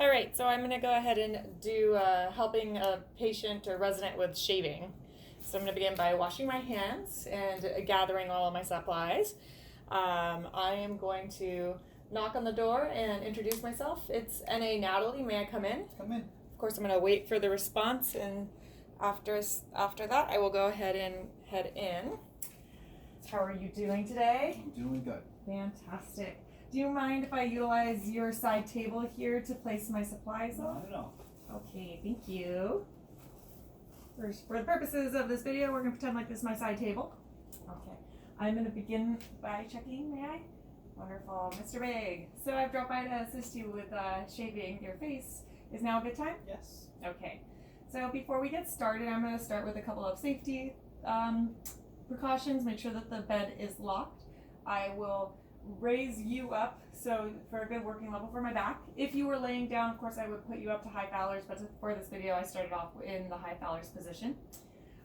All right, so I'm going to go ahead and do helping a patient or resident with shaving. So I'm going to begin by washing my hands and gathering all of my supplies. I am going to knock on the door and introduce myself. It's N.A. Natalie. May I come in? Come in. Of course, I'm going to wait for the response, and after that, I will go ahead and head in. How are you doing today? I'm doing good. Fantastic. Do you mind if I utilize your side table here to place my supplies on? Not at all. Okay, thank you. For the purposes of this video, we're going to pretend like this is my side table. Okay, I'm going to begin by checking, may I? Wonderful. Mr. Big, so I've dropped by to assist you with shaving your face. Is now a good time? Yes. Okay, so before we get started, I'm going to start with a couple of safety precautions. Make sure that the bed is locked. I will raise you up so for a good working level for my back. If you were laying down, of course I would put you up to high Fowler's, but for this video I started off in the high Fowler's position.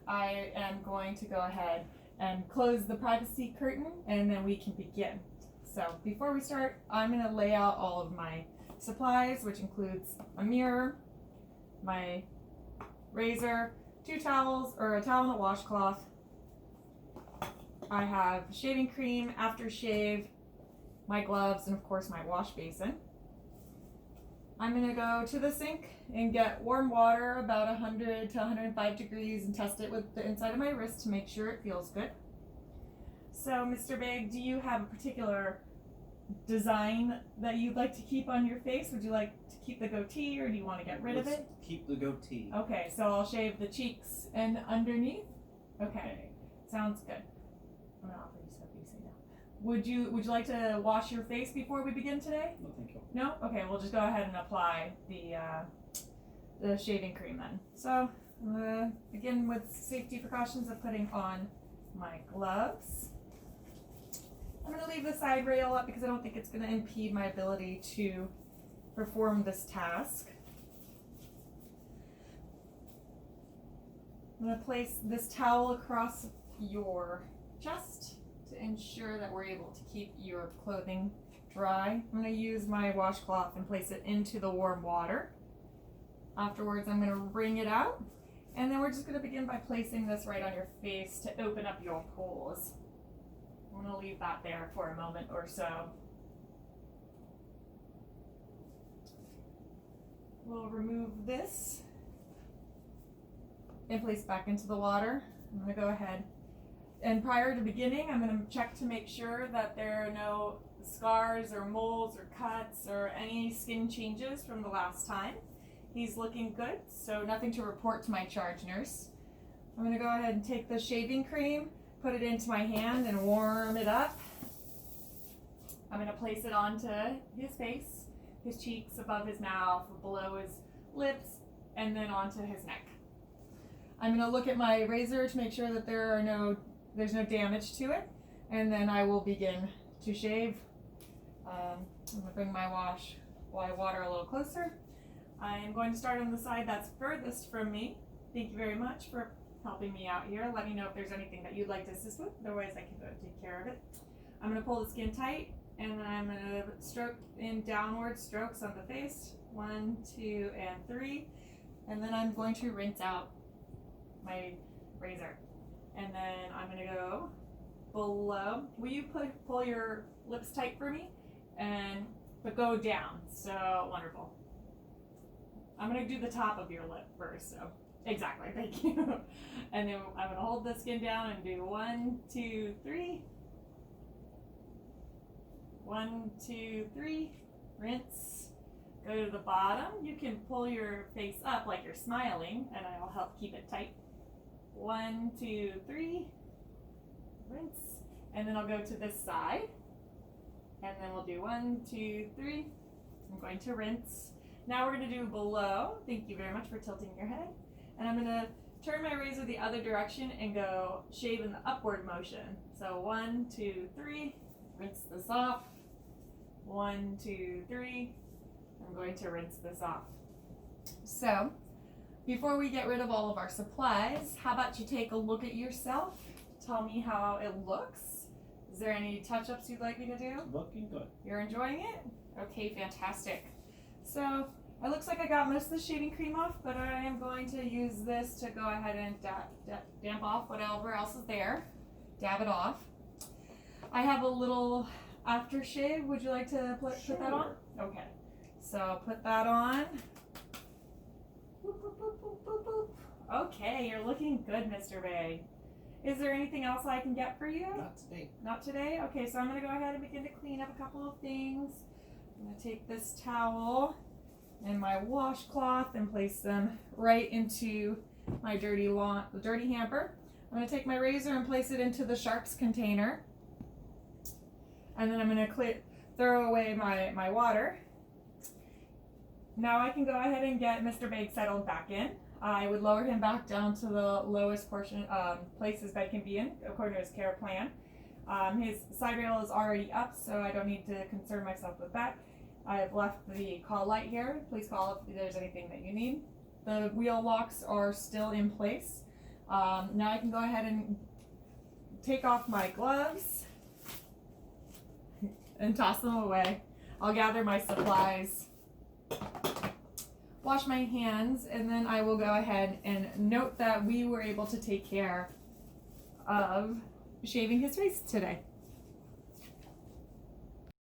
I am going to go ahead and close the privacy curtain and then we can begin. So before we start, I'm going to lay out all of my supplies, which includes a mirror, my razor, two towels, or a towel and a washcloth. I have shaving cream, aftershave, my gloves, and of course my wash basin. I'm going to go to the sink and get warm water about 100 to 105 degrees and test it with the inside of my wrist to make sure it feels good. So Mr. Big, do you have a particular design that you'd like to keep on your face? Would you like to keep the goatee or do you want to get rid of it? Keep the goatee. Okay, so I'll shave the cheeks and underneath. Okay, sounds good. I'm gonna offer you some facing now. Would you like to wash your face before we begin today? No, thank you. No? Okay, we'll just go ahead and apply the shaving cream then. So I'm gonna begin with safety precautions of putting on my gloves. I'm gonna leave the side rail up because I don't think it's gonna impede my ability to perform this task. I'm gonna place this towel across your chest to ensure that we're able to keep your clothing dry. I'm going to use my washcloth and place it into the warm water. Afterwards, I'm going to wring it out, and then we're just going to begin by placing this right on your face to open up your pores. I'm going to leave that there for a moment or so. We'll remove this and place back into the water. I'm going to go ahead. And prior to beginning, I'm going to check to make sure that there are no scars or moles or cuts or any skin changes from the last time. He's looking good, so nothing to report to my charge nurse. I'm going to go ahead and take the shaving cream, put it into my hand and warm it up. I'm going to place it onto his face, his cheeks, above his mouth, below his lips, and then onto his neck. I'm going to look at my razor to make sure that there's no damage to it, and then I will begin to shave. I'm going to bring my water a little closer. I am going to start on the side that's furthest from me. Thank you very much for helping me out here. Let me know if there's anything that you'd like to assist with, otherwise I can go take care of it. I'm going to pull the skin tight, and then I'm going to stroke in downward strokes on the face. 1, 2, and 3. And then I'm going to rinse out my razor. And then I'm going to go below. Will you pull your lips tight for me? But go down. So wonderful. I'm going to do the top of your lip first. So exactly. Thank you. And then I'm going to hold the skin down and do 1, 2, 3. 1, 2, 3. Rinse. Go to the bottom. You can pull your face up like you're smiling, and I'll help keep it tight. 1, 2, 3, rinse, and then I'll go to this side, and then we'll do 1, 2, 3. I'm going to rinse. Now we're going to do below. Thank you very much for tilting your head. And I'm going to turn my razor the other direction and go shave in the upward motion. So 1, 2, 3, rinse this off. 1, 2, 3. I'm going to rinse this off. So before we get rid of all of our supplies, how about you take a look at yourself? Tell me how it looks. Is there any touch-ups you'd like me to do? Looking good. You're enjoying it? Okay, fantastic. So It looks like I got most of the shaving cream off, but I am going to use this to go ahead and damp off whatever else is there. Dab it off. I have a little aftershave. Would you like to put that on? Okay. So put that on. Boop, boop, boop, boop, boop, boop. Okay, you're looking good, Mr. Bay. Is there anything else I can get for you? Not today. Not today? Okay, so I'm going to go ahead and begin to clean up a couple of things. I'm going to take this towel and my washcloth and place them right into my dirty hamper. I'm going to take my razor and place it into the sharps container. And then I'm going to throw away my water. Now I can go ahead and get Mr. Big settled back in. I would lower him back down to the lowest place his bed can be in, according to his care plan. His side rail is already up, so I don't need to concern myself with that. I've left the call light here. Please call if there's anything that you need. The wheel locks are still in place. Now I can go ahead and take off my gloves and toss them away. I'll gather my supplies, wash my hands, and then I will go ahead and note that we were able to take care of shaving his face today.